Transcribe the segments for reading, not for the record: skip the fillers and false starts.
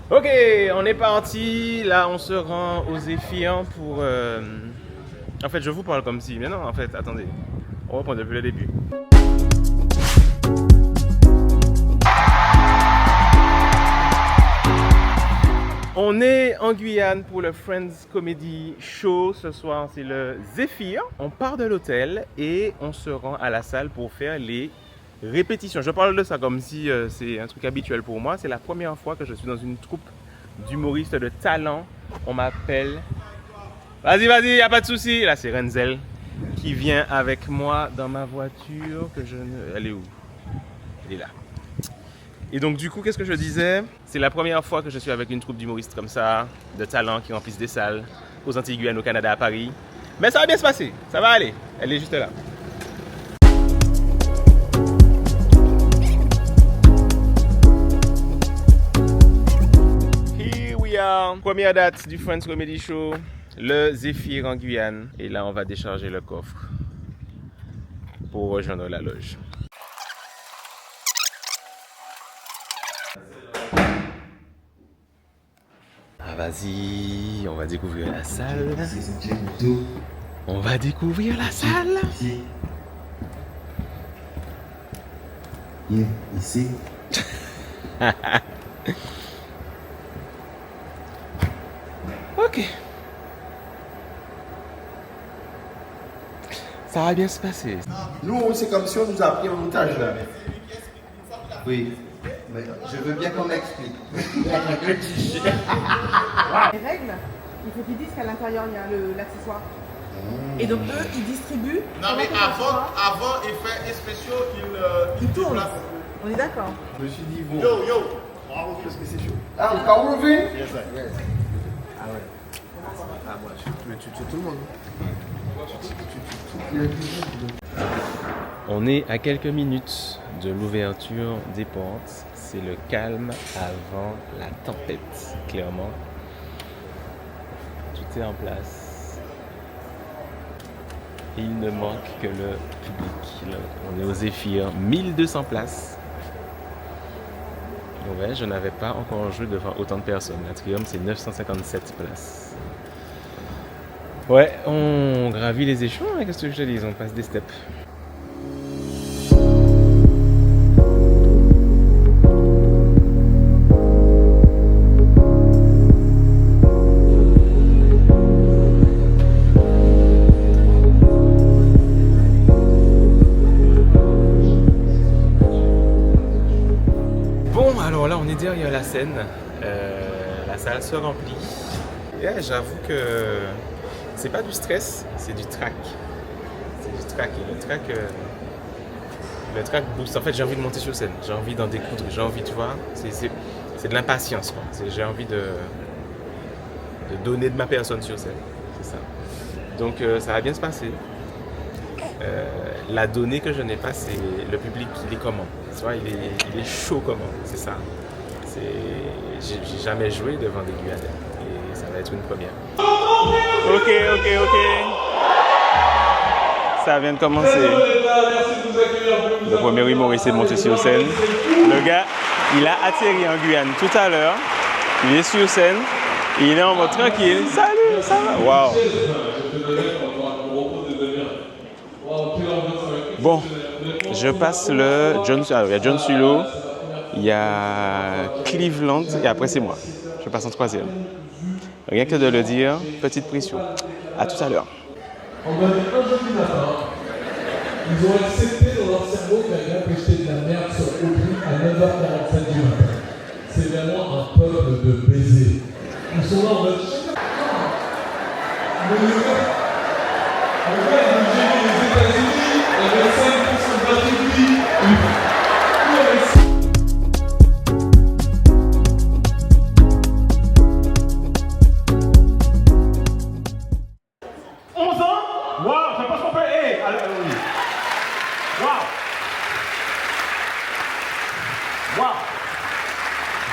Ok, on est parti. Là, on se rend aux Zéphyr pour... En fait, je vous parle comme si... Mais non, en fait, attendez. On reprend depuis le début. On est en Guyane pour le Friends Comedy Show. Ce soir, c'est le Zéphyr. On part de l'hôtel et on se rend à la salle pour faire les répétitions. Je parle de ça comme si c'est un truc habituel pour moi. C'est la première fois que je suis dans une troupe d'humoristes de talent. On m'appelle... Vas-y, y a pas de souci. Là, c'est Renzel qui vient avec moi dans ma voiture. Elle est où? Elle est là. Et donc du coup, qu'est-ce que je disais? C'est la première fois que je suis avec une troupe d'humoristes comme ça, de talent qui remplissent des salles, aux Antilles Guyane, au Canada, à Paris. Mais ça va bien se passer, ça va aller. Elle est juste là. Here we are. Première date du Friends Comedy Show, le Zéphyr en Guyane. Et là, on va décharger le coffre pour rejoindre la loge. Ah vas-y, on va découvrir la salle. On va découvrir la salle. Yeah, ici. Ok. Ça va bien se passer. Nous, c'est comme si on nous a pris en montage là. Oui. Mais je veux bien qu'on m'explique. Les règles, il faut qu'ils disent qu'à l'intérieur il y a l'accessoire. Et donc eux, ils distribuent. Non mais avant effets spéciaux, Ils tournent. On est d'accord. Je me suis dit, bon. Yo, bravo parce que c'est chaud. Ah, encore ouvert? Yes, sir. Yes. Ah ouais. Ah, moi, tu tues tout le monde. On est à quelques minutes de l'ouverture des portes. C'est le calme avant la tempête, clairement. Tout est en place. Et il ne manque que le public. Là, on est aux Zéphyr, 1200 places. Ouais, je n'avais pas encore joué devant autant de personnes. L'Atrium, c'est 957 places. Ouais, on gravit les échelons, hein, qu'est-ce que je te dis, on passe des steps. Bon, alors là, on est derrière la scène. La salle se remplit. Et j'avoue que c'est pas du stress, c'est du trac. C'est du trac. Et le trac booste. En fait, j'ai envie de monter sur scène. J'ai envie d'en découdre. J'ai envie, tu vois, c'est de l'impatience, quoi. J'ai envie de donner de ma personne sur scène. C'est ça. Donc, ça va bien se passer. La donnée que je n'ai pas, c'est le public, il est comment. Tu vois, il est chaud comment. C'est ça. J'ai jamais joué devant des Guyanais. Et ça va être une première. Ok. Ça vient de commencer. Le premier humoriste est monté sur scène. Le gars, il a atterri en Guyane tout à l'heure. Il est sur scène. Et il est en mode tranquille. Salut, ça va? Waouh. Bon, je passe le John. Alors, il y a John Sulo, il y a Cleveland et après c'est moi. Je passe en troisième. Rien que de le dire, petite pression. À tout à l'heure. On va dire un jeudi matin, ils ont accepté dans leur cerveau qu'un gars peut jeter de la merde sur Aubry à 9h45 du matin. C'est vraiment un peuple de baisers. Ils sont là en mode. Mais le gars, il veut gérer les États-Unis avec 5% de gratuité.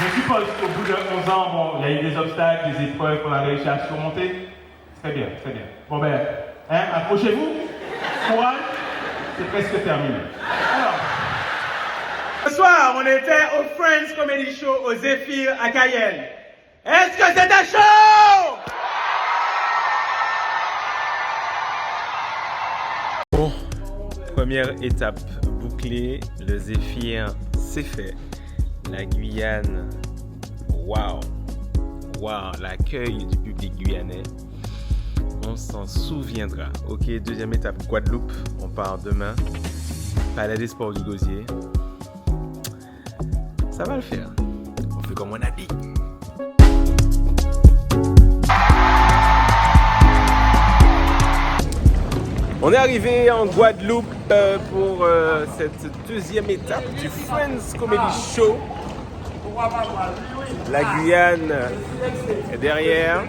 Je suppose qu'au bout de 11 ans, bon, il y a eu des obstacles, des épreuves qu'on a réussi à surmonter. Très bien. Bon ben, accrochez-vous. Courage, c'est presque terminé. Alors, ce soir, on était au Friends Comedy Show au Zéphyr à Cayenne. Est-ce que c'était chaud? Bon, première étape bouclée, le Zéphyr c'est fait. La Guyane, waouh, l'accueil du public guyanais, on s'en souviendra. Ok, deuxième étape, Guadeloupe, on part demain, Palais des Sports du Gosier. Ça va le faire, on fait comme on a dit. On est arrivé en Guadeloupe pour cette deuxième étape du Friends Comedy Show. La Guyane est derrière.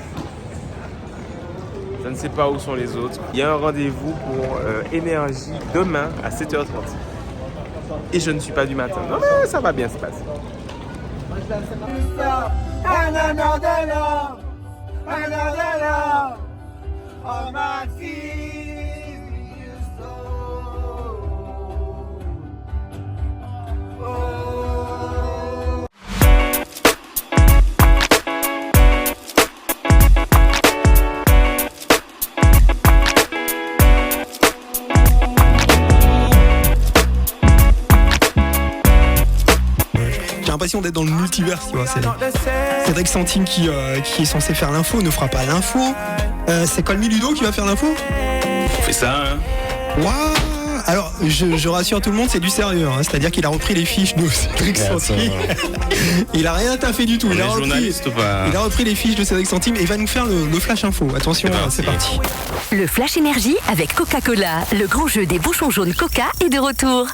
Je ne sais pas où sont les autres. Il y a un rendez-vous pour Énergie demain à 7h30. Et je ne suis pas du matin. Non mais ça va bien se passer. J'ai l'impression d'être dans le multivers, tu vois. C'est Cédric Santine qui est censé faire l'info, ne fera pas l'info. C'est Colmy Ludo qui va faire l'info. On fait ça, hein. Waouh. Alors, je rassure tout le monde, c'est du sérieux. Hein. C'est-à-dire qu'il a repris les fiches de Cédric Santine. Il a rien taffé du tout. Il a repris les fiches de Cédric Santine et il va nous faire le flash info. Attention, c'est parti. Le Flash Énergie avec Coca-Cola. Le grand jeu des bouchons jaunes Coca est de retour.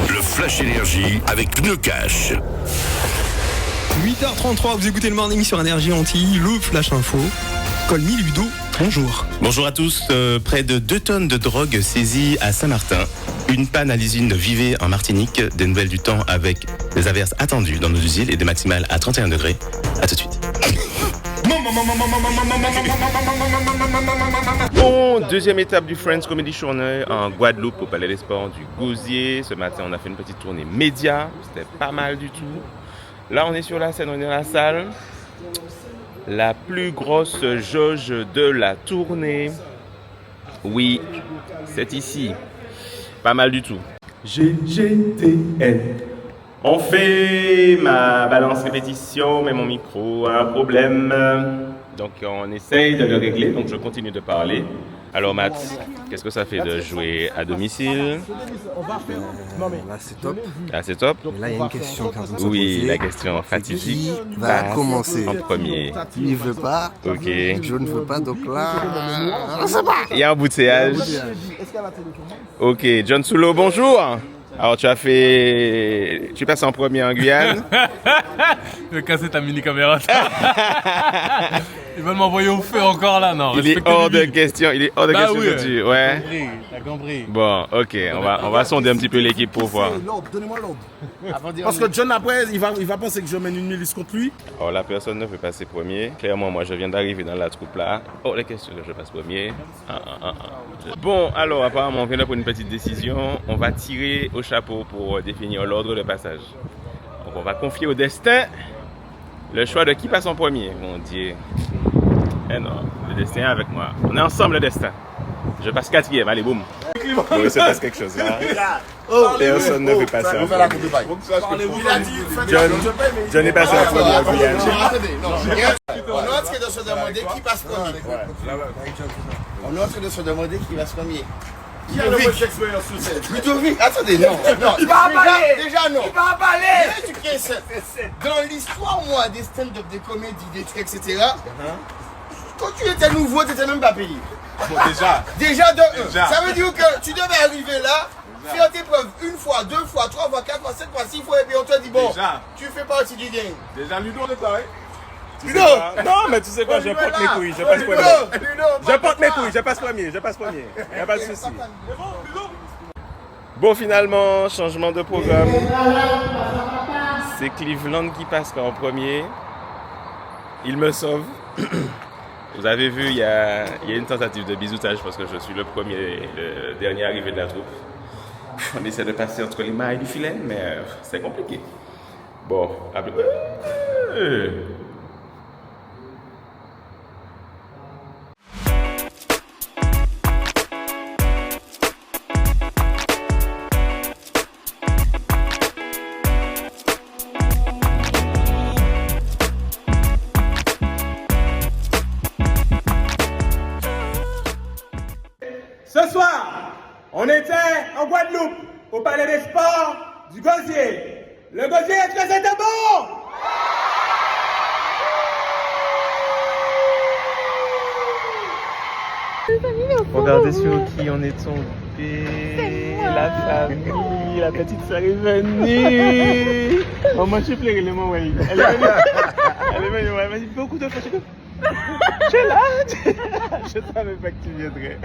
Le Flash Énergie avec Pneu Cash. 8h33, vous écoutez le Morning sur Énergie Antilles, le Flash Info. Colmy Ludo, bonjour. Bonjour à tous. Près de 2 tonnes de drogue saisies à Saint-Martin. Une panne à l'usine Vivet en Martinique. Des nouvelles du temps avec des averses attendues dans nos îles et des maximales à 31 degrés. A tout de suite. Bon, deuxième étape du Friends Comedy Show en Guadeloupe au Palais des Sports du Gosier. Ce matin, on a fait une petite tournée média. C'était pas mal du tout. Là, on est sur la scène, on est dans la salle. La plus grosse jauge de la tournée. Oui, c'est ici. Pas mal du tout. GGTN. On fait ma balance répétition, mais mon micro a un problème. Donc on essaye de le régler, donc je continue de parler. Alors Matt, qu'est-ce que ça fait de jouer à domicile? Là c'est top. Ah c'est top. Mais là il y a une question qui est en train de se Oui, poser. la question fatidique. Qui va commencer En premier. Lui il veut pas. Ok. Je ne veux pas, donc là. On sait pas. Il y a un embouteillage. Ok, John Soulo, bonjour. Alors tu passes en premier en Guyane. Je vais casser ta mini caméra. Ils veulent m'envoyer au feu encore là, non? Il est hors de question, que tu... Ouais. T'as compris. Bon, ok, on va sonder un petit peu l'équipe pour voir. Donnez-moi l'ordre. Parce que John après, il va penser que je mène une milice contre lui. Oh, la personne ne peut passer premier. Clairement, moi je viens d'arriver dans la troupe là. Oh, les questions que je passe premier. Bon, alors apparemment on vient de prendre une petite décision. On va tirer au chapeau pour définir l'ordre de passage. Donc on va confier au destin le choix de qui passe en premier. Mon Dieu. Eh non, le destin est avec moi. On est ensemble le destin. Je passe 4e, allez boum. Bon, il se passe quelque chose là. Personne ne veut passer en premier. John est passé en premier en Guyane. On est en train de se demander qui passe premier. On est en train de se demander qui passe premier. Qui a le moins d'expérience sur cette? Ludovic, attendez, non. Il va emballer. Déjà non. Il va emballer. Dans l'histoire, moi, des stand-up, des comédies, des trucs, etc. Quand tu étais nouveau, tu n'étais même pas payé. Bon, déjà de 1. Ça veut dire que tu devais arriver là, faire tes preuves 1 fois, 2 fois, 3 fois, 4 fois, 5 fois, 6 fois, et puis on te dit bon, tu fais partie du game. Déjà, Ludo, on est pareil. Ludo! Non, mais tu sais quoi, je porte mes couilles, je passe premier. Je porte mes couilles, je passe premier. Il n'y a pas de souci. Bon, finalement, changement de programme. C'est Cleveland qui passe en premier. Il me sauve. Vous avez vu, il y a une tentative de bisoutage parce que je suis le dernier arrivé de la troupe. On essaie de passer entre les mailles du filet, mais c'est compliqué. Bon, après... Guadeloupe, au Palais des Sports du Gosier. Le Gosier, est-ce que c'était bon? Regardez sur qui on est tombé. La famille, la petite sœur est venue. Oh, moi je suis pleuré le moment, oui. Elle est venue. Elle est venue, elle m'a dit beaucoup de fois. Je suis là. Je savais pas que tu viendrais.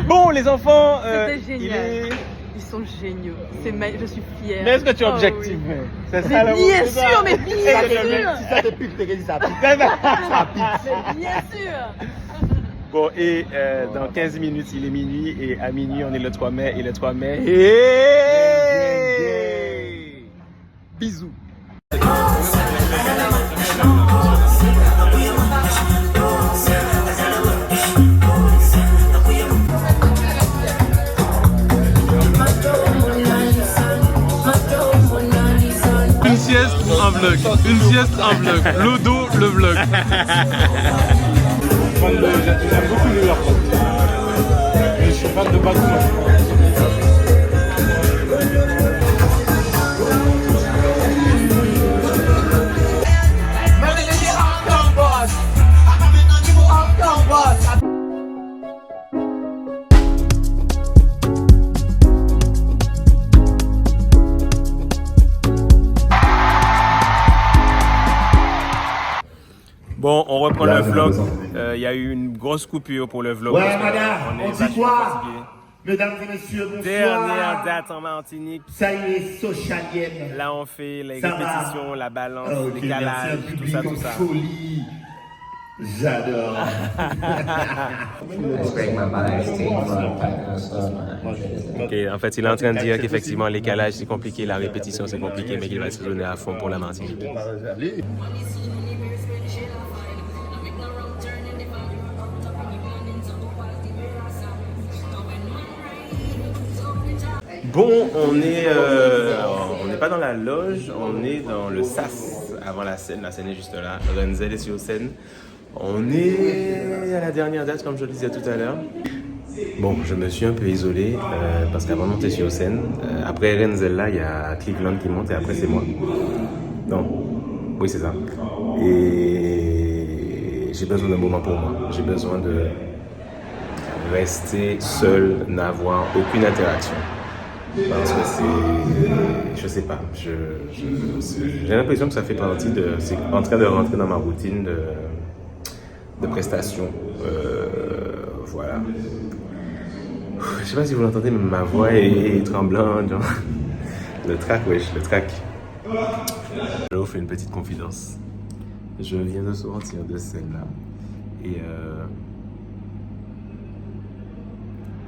Bon, les enfants, c'était génial. Ils sont géniaux. Je suis fière. Mais est-ce que tu es objectif? Oui. C'est ça, mais bien sûr, mais bien sûr. Si ça te pique, t'es dit ça pique. Ça pique. Mais bien sûr. Bon, et dans 15 minutes, il est minuit. Et à minuit, on est le 3 mai. Et le 3 mai... Bisous. Une sieste, un vlog. Une sieste, un vlog. L'odo, le vlog. J'aime beaucoup New York. Je suis fan de Batman. Bon, on reprend le vlog. Il y a eu une grosse coupure pour le vlog. Ouais, madame, on dit quoi? Fatigué. Mesdames et messieurs, bonsoir. Dernière date en Martinique. Ça y est, socialienne. Là, on fait les Ça répétitions, va. la balance, Ok, les calages, merci, tout ça. Folie. J'adore. Ok, en fait, il est en train de dire qu'effectivement, les calages, c'est compliqué, la répétition, c'est compliqué, mais qu'il va se donner à fond pour la Martinique. Bon, on n'est pas dans la loge, on est dans le SAS avant la scène est juste là, Renzel est sur scène. On est à la dernière date comme je le disais tout à l'heure. Bon, je me suis un peu isolé parce qu'avant de monter sur scène, après Renzel là, il y a Cleveland qui monte et après c'est moi. Donc, oui c'est ça. Et j'ai besoin d'un moment pour moi, j'ai besoin de rester seul, n'avoir aucune interaction. Parce que c'est, je sais pas, j'ai l'impression que ça fait partie de, c'est en train de rentrer dans ma routine de prestation, voilà. Je sais pas si vous l'entendez, mais ma voix est tremblante, genre. Le track, wesh, le track. Je vous fais une petite confidence. Je viens de sortir de celle-là et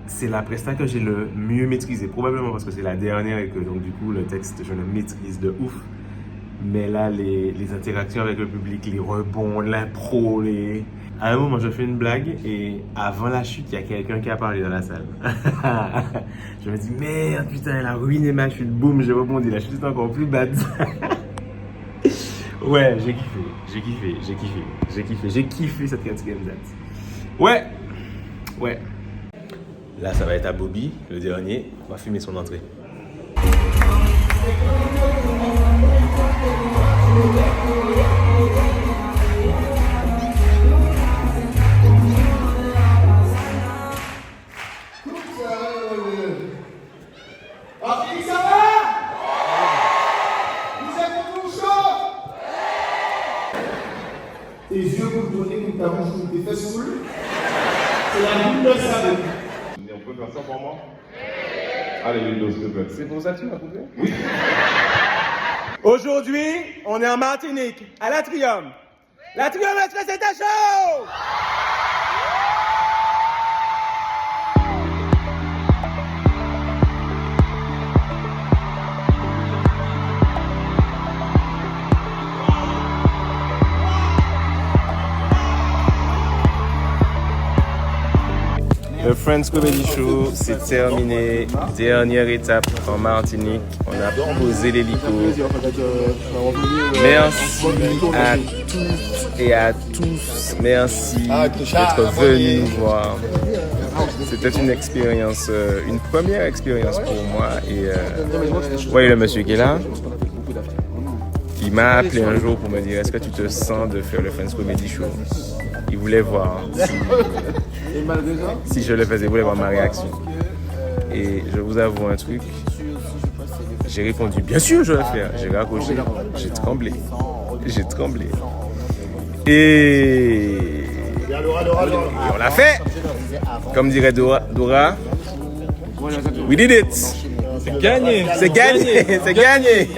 c'est la presta que j'ai le mieux maîtrisé, probablement parce que c'est la dernière et que donc du coup le texte je le maîtrise de ouf. Mais là les interactions avec le public, les rebonds, l'impro, à un moment je fais une blague et avant la chute il y a quelqu'un qui a parlé dans la salle. Je me dis merde putain elle a ruiné ma chute, boum j'ai rebondi, la chute est encore plus bad. Ouais j'ai kiffé cette 4e date. Ouais. Là, ça va être à Bobby, le dernier. On va filmer son entrée. Patrick, ça va? Vous êtes toujours chaud? Tes yeux vous le donnez comme ta bouche ou tes fesses coulent? C'est la boule de savon. On peut faire ça pour moi? Allez, Windows, s'il te plaît. C'est pour ça que tu m'as coupé? Oui. Aujourd'hui, on est en Martinique, à l'Atrium. L'Atrium, est-ce que c'était chaud? Le Friends Comedy Show, c'est terminé. Dernière étape en Martinique. On a posé l'hélico. Merci à toutes et à tous. Merci d'être venus nous voir. C'était une expérience, une première expérience pour moi. Et vous voyez le monsieur qui est là. Il m'a appelé un jour pour me dire est-ce que tu te sens de faire le Friends Comedy Show. Il voulait voir si je le faisais, il voulait voir ma réaction. Et je vous avoue un truc. J'ai répondu bien sûr je vais le faire. J'ai raccroché, j'ai tremblé. J'ai tremblé. Et on l'a fait. Comme dirait Dora, we did it. C'est gagné. C'est gagné. C'est gagné.